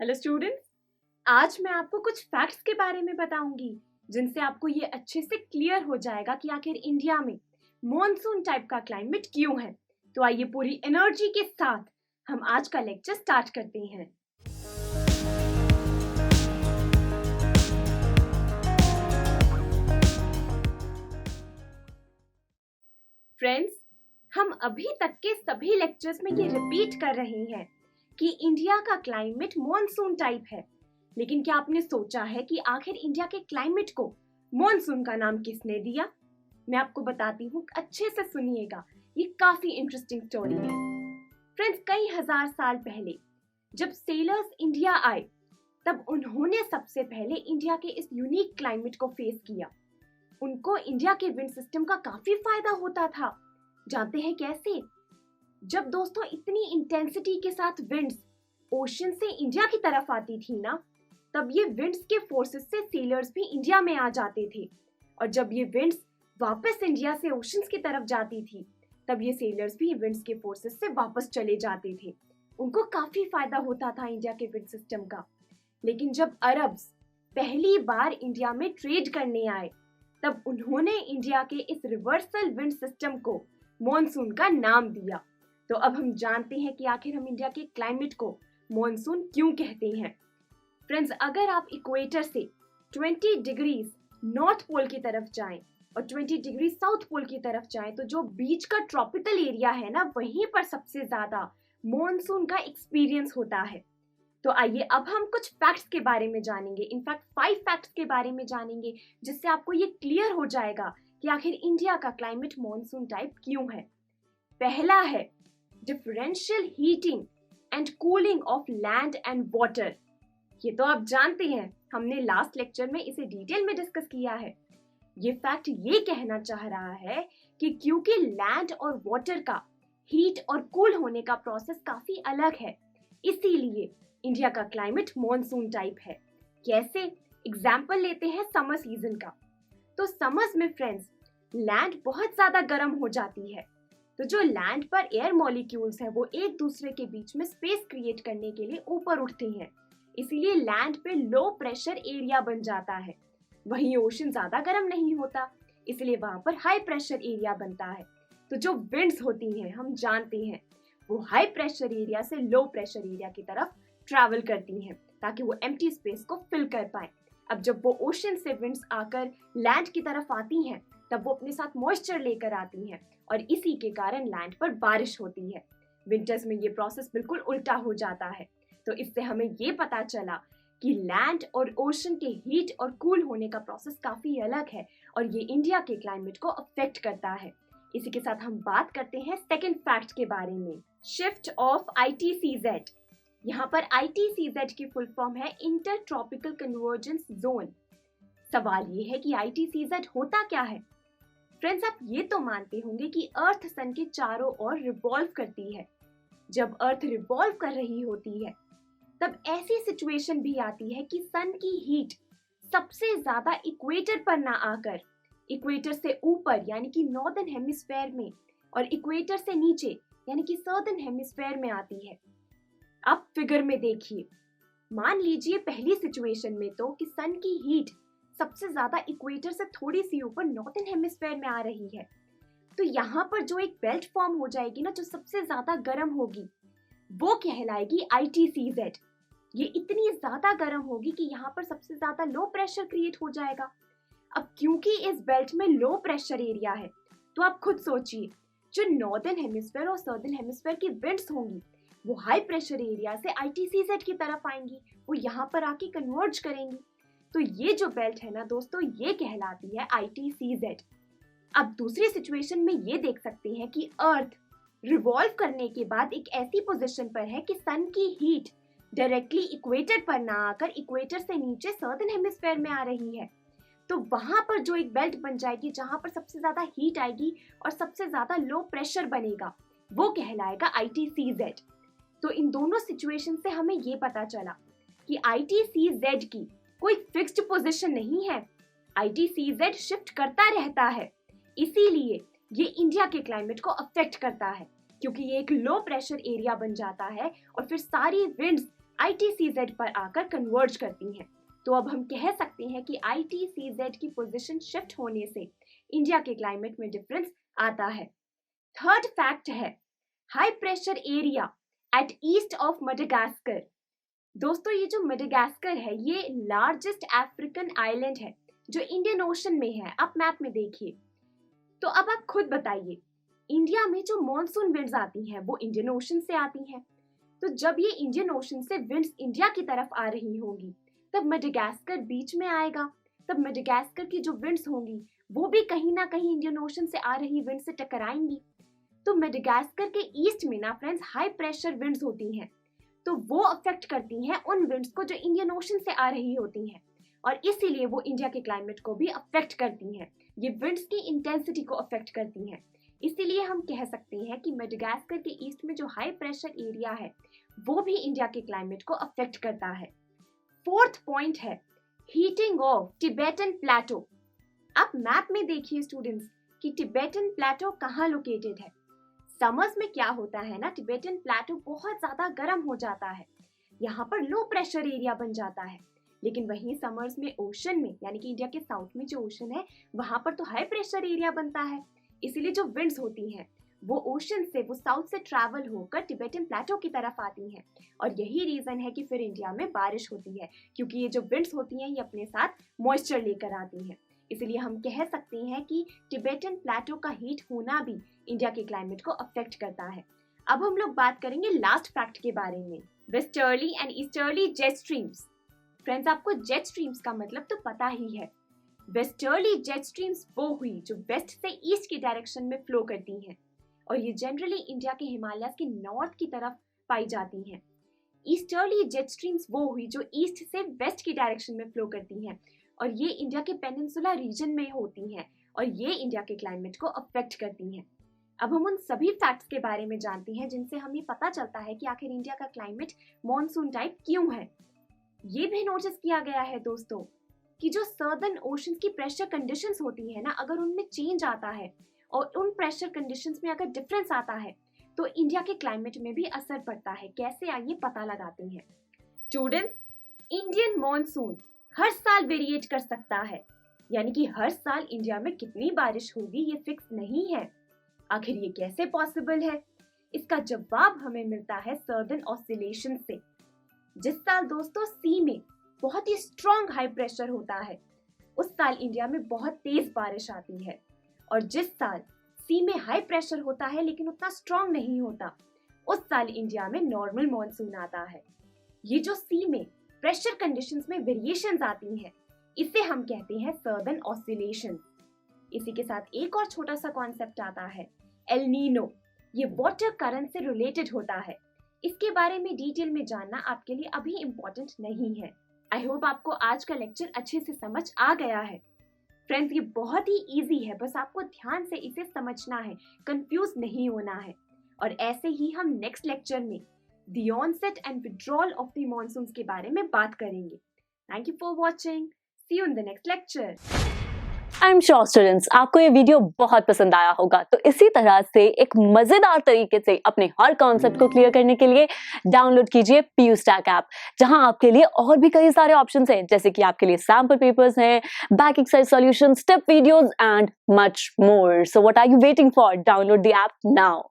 Hello students, आज मैं आपको कुछ फैक्ट्स के बारे में बताऊंगी जिनसे आपको ये अच्छे से क्लियर हो जाएगा कि आखिर इंडिया में मॉनसून टाइप का क्लाइमेट क्यों है। तो आइए पूरी एनर्जी के साथ हम आज का लेक्चर स्टार्ट करते हैं। फ्रेंड्स, हम अभी तक के सभी लेक्चर्स में ये रिपीट कर रहे हैं कि इंडिया का क्लाइमेट मॉनसून टाइप है। लेकिन क्या आपने सोचा है कि आखिर इंडिया के क्लाइमेट को मॉनसून का नाम किसने दिया? मैं आपको बताती हूँ, अच्छे से सुनिएगा, ये काफी इंटरेस्टिंग स्टोरी है। फ्रेंड्स, कई हजार साल पहले जब सेलर्स इंडिया आए तब उन्होंने सबसे पहले इंडिया के इस यूनिक क्लाइमेट को फेस किया। उनको इंडिया के विंड सिस्टम का काफी फायदा होता था। जानते हैं कैसे? जब दोस्तों इतनी इंटेंसिटी के साथ विंड्स ओशन से इंडिया की तरफ आती थी ना, तब ये विंड्स के फोर्सेस से सेलर्स भी इंडिया में आ जाते थे। और जब ये विंड्स वापस इंडिया से ओशंस की तरफ जाती थी, तब ये सेलर्स भी विंड्स के फोर्सेस से वापस चले जाते थे। उनको काफी फायदा होता था इंडिया के विंड सिस्टम का। लेकिन जब अरब्स पहली बार इंडिया में ट्रेड करने आए, तब उन्होंने इंडिया के इस रिवर्सल विंड सिस्टम को मॉनसून का नाम दिया। तो अब हम जानते हैं कि आखिर हम इंडिया के क्लाइमेट को मॉनसून क्यों कहते हैं। फ्रेंड्स, अगर आप इक्वेटर से 20 डिग्रीज नॉर्थ पोल की तरफ जाएं और 20 डिग्री साउथ पोल की तरफ जाएं, तो जो बीच का ट्रॉपिकल एरिया है ना, वहीं पर सबसे ज्यादा मॉनसून का एक्सपीरियंस होता है। तो आइए अब हम कुछ फैक्ट्स के बारे में जानेंगे। इनफैक्ट 5 फैक्ट्स के बारे में जानेंगे, जिससे आपको ये क्लियर हो जाएगा कि आखिर इंडिया का क्लाइमेट मॉनसून टाइप क्यों है। पहला है differential heating and cooling of land and water. ये तो आप जानते हैं, हमने लास्ट लेक्चर में इसे डिटेल में डिस्कस किया है। ये फैक्ट ये कहना चाह रहा है कि क्योंकि लैंड और वाटर का हीट और कूल होने का प्रोसेस काफी अलग है, इसीलिए इंडिया का क्लाइमेट मॉनसून टाइप है। कैसे? एग्जाम्पल लेते हैं समर सीजन का। तो समर्स में फ्रेंड्स लैंड बहुत ज्यादा गर्म हो जाती है, तो जो लैंड पर एयर मॉलिक्यूल्स है वो एक दूसरे के बीच में स्पेस क्रिएट करने के लिए ऊपर उठते हैं, इसीलिए लैंड पे लो प्रेशर एरिया बन जाता है। वहीं ओशन ज्यादा गर्म नहीं होता, इसलिए वहां पर हाई प्रेशर एरिया बनता है। तो जो विंड्स होती हैं, हम जानते हैं, वो हाई प्रेशर एरिया से लो प्रेशर एरिया की तरफ ट्रैवल करती हैं ताकि वो एम्प्टी स्पेस को फिल कर पाए। अब जब वो ओशन से विंड्स आकर लैंड की तरफ आती हैं, तब वो अपने साथ मॉइस्चर लेकर आती हैं और इसी के कारण लैंड पर बारिश होती है। विंटर्स में ये प्रोसेस बिल्कुल उल्टा हो जाता है। तो इससे हमें ये पता चला कि लैंड और ओशन के हीट और कूल होने का प्रोसेस काफी अलग है और ये इंडिया के क्लाइमेट को अफेक्ट करता है। इसी के साथ हम बात करते हैं सेकंड फैक्ट के बारे में, शिफ्ट ऑफ ITCZ। यहाँ पर ITCZ की फुल फॉर्म है इंटर ट्रॉपिकल कन्वर्जेंस जोन। सवाल ये है कि ITCZ होता क्या है? फ्रेंड्स, आप ये तो मानते होंगे कि अर्थ सन के चारों ओर रिवॉल्व करती है। जब अर्थ रिवॉल्व कर रही होती है, तब ऐसी सिचुएशन भी आती है कि सन की हीट सबसे ज्यादा इक्वेटर पर ना आकर इक्वेटर से ऊपर यानी कि नॉर्दर्न हेमिस्फेयर में और इक्वेटर से नीचे यानी कि सदर्न हेमिस्फेयर में आती है। अब फिगर में देखिए, मान लीजिए पहली सिचुएशन में तो कि सन की हीट सबसे ज्यादा इक्वेटर से थोड़ी सी ऊपर नॉर्दर्न हेमिस्फेयर में आ रही है, तो यहाँ पर जो एक बेल्ट फॉर्म हो जाएगी ना, जो सबसे ज्यादा गर्म होगी, वो कहलाएगी ITCZ। ये इतनी ज्यादा गर्म होगी कि यहाँ पर सबसे ज्यादा लो प्रेशर क्रिएट हो जाएगा। अब क्योंकि इस बेल्ट में लो प्रेशर एरिया है, तो आप खुद सोचिए, जो नॉर्दर्न हेमिस्फेयर और सदर्न हेमिस्फेयर की विंड्स होंगी, वो हाई प्रेशर एरिया से ITCZ की तरफ आएंगी, वो यहाँ पर आके कन्वर्ज करेंगी। तो ये जो बेल्ट है ना दोस्तों, ये कहलाती है ITCZ। अब दूसरी सिचुएशन में ये देख सकते हैं कि अर्थ रिवॉल्व करने के बाद एक ऐसी पोजीशन पर है कि सन की हीट डायरेक्टली इक्वेटर पर ना आकर इक्वेटर से नीचे सदर्न हेमिस्फेयर में आ रही है। तो वहां पर जो एक बेल्ट बन जाएगी, जहां पर सबसे ज्यादा हीट आएगी और सबसे ज्यादा लो प्रेशर बनेगा, वो कहलाएगा ITCZ। तो इन दोनों सिचुएशन से हमें ये पता चला कि ITCZ की कोई फिक्स्ड पोजीशन नहीं है। ITCZ शिफ्ट करता रहता है, इसीलिए ये इंडिया के क्लाइमेट को अफेक्ट करता है, क्योंकि ये एक लो प्रेशर एरिया बन जाता है और फिर सारी विंड्स ITCZ पर आकर कन्वर्ज करती हैं। तो अब हम कह सकते हैं कि ITCZ की पोजीशन शिफ्ट होने से इंडिया के क्लाइमेट में डिफरेंस आता है। थर्ड फैक्ट है high pressure area at east of Madagascar. दोस्तों ये जो मडागास्कर है ये लार्जेस्ट अफ्रीकन आइलैंड है जो इंडियन ओशन में है। आप मैप में देखिए। तो अब आप खुद बताइए, इंडिया में जो मॉनसून विंड्स आती हैं वो इंडियन ओशन से आती हैं। तो जब ये इंडियन ओशन से विंड्स इंडिया की तरफ आ रही होंगी तब मडागास्कर बीच में आएगा। तब मडागास्कर की जो विंड्स होंगी वो भी कहीं ना कहीं इंडियन ओशन से आ रही विंड से टकराएंगी। तो मडागास्कर के ईस्ट में ना फ्रेंड्स हाई प्रेशर विंड्स होती हैं, तो वो अफेक्ट करती हैं उन विंड्स को जो इंडियन ओशन से आ रही होती हैं, और इसीलिए वो इंडिया के क्लाइमेट को भी अफेक्ट करती हैं। ये विंड्स की इंटेंसिटी को अफेक्ट करती हैं। इसीलिए हम कह सकते हैं कि मडागास्कर के ईस्ट में जो हाई प्रेशर एरिया है वो भी इंडिया के क्लाइमेट को अफेक्ट करता है। फोर्थ पॉइंट है हीटिंग ऑफ टिबेटन प्लेटो। आप मैप में देखिए स्टूडेंट्स कि टिबेटन प्लेटो कहाँ लोकेटेड है। समर्स में क्या होता है ना, टिबेटन प्लेटो बहुत ज्यादा गर्म हो जाता है, यहाँ पर लो प्रेशर एरिया बन जाता है। लेकिन वहीं समर्स में ओशन में यानी कि इंडिया के साउथ में जो ओशन है वहां पर तो हाई प्रेशर एरिया बनता है। इसीलिए जो विंड्स होती हैं वो ओशन से वो साउथ से ट्रैवल होकर टिबेटन प्लेटो की तरफ आती हैं, और यही रीजन है कि फिर इंडिया में बारिश होती है, क्योंकि ये जो विंड्स होती हैं ये अपने साथ मॉइस्चर लेकर आती हैं। इसलिए हम कह सकते हैं कि टिबेटन प्लेटो का हीट होना भी इंडिया के क्लाइमेट को अफेक्ट करता है। अब हम लोग बात करेंगे लास्ट फैक्ट के बारे में, westerly and easterly jet streams. Friends आपको जेट स्ट्रीम्स का मतलब तो पता ही है। वेस्टर्ली जेट स्ट्रीम्स वो हुई जो वेस्ट से ईस्ट की डायरेक्शन में फ्लो करती हैं, और ये जनरली इंडिया के हिमालय के नॉर्थ की तरफ पाई जाती हैं। ईस्टर्ली जेट स्ट्रीम्स वो हुई जो ईस्ट से वेस्ट की डायरेक्शन में फ्लो करती हैं, और ये इंडिया के पेनिनसुला रीजन में होती हैं, और ये इंडिया के क्लाइमेट को अफेक्ट करती हैं। अब हम उन सभी फैक्ट्स के बारे में जानते हैं जिनसे हमें पता चलता है कि आखिर इंडिया का क्लाइमेट मॉनसून टाइप क्यों है। ये भी नोटिस किया गया है दोस्तों कि जो सर्दर्न ओशन की प्रेशर कंडीशंस होती है ना, अगर उनमें चेंज आता है और उन प्रेशर कंडीशंस में अगर डिफरेंस आता है तो इंडिया के क्लाइमेट में भी असर पड़ता है। कैसे आइए पता लगाते हैं। स्टूडेंट्स, इंडियन मॉनसून हर साल वेरिएट कर सकता है, यानी कि हर साल इंडिया में कितनी बारिश होगी ये फिक्स नहीं है। आखिर ये कैसे पॉसिबल है? इसका जवाब हमें मिलता है सर्दर्न ऑसिलेशन से। जिस साल दोस्तों सी में बहुत ही स्ट्रॉन्ग हाई प्रेशर होता है उस साल इंडिया में बहुत तेज बारिश आती है, और जिस साल सी में हाई प्रेशर होता है लेकिन उतना स्ट्रॉन्ग नहीं होता उस साल इंडिया में नॉर्मल मॉनसून आता है। ये जो सी में प्रेशर कंडीशंस में वेरिएशंस आती हैं इसे हम कहते हैं सर्दर्न ऑसिलेशन। इसी के साथ एक और छोटा सा कॉन्सेप्ट आता है एल नीनो। ये वाटर करंट से रिलेटेड होता है। इसके बारे में डिटेल में जानना आपके लिए अभी इम्पोर्टेंट नहीं है। आई होप आपको आज का लेक्चर अच्छे से समझ आ गया है। फ्रेंड्स ये बहुत ही इजी है, बस आपको ध्यान से इसे समझना है, कंफ्यूज नहीं होना है। और ऐसे ही हम नेक्स्ट लेक्चर में the onset and withdrawal of the monsoons के बारे में बात करेंगे। Thank you for watching. See you in the next lecture. I am sure students आपको ये वीडियो बहुत पसंद आया होगा। तो इसी तरह से एक मजेदार तरीके से अपने हर कॉन्सेप्ट को क्लियर करने के लिए डाउनलोड कीजिए PU Stack ऐप, जहां आपके लिए और भी कई सारे ऑप्शंस हैं, जैसे कि आपके लिए सैंपल पेपर्स हैं, back exercise solution, step videos and much more. So what are you waiting for? Download the app now.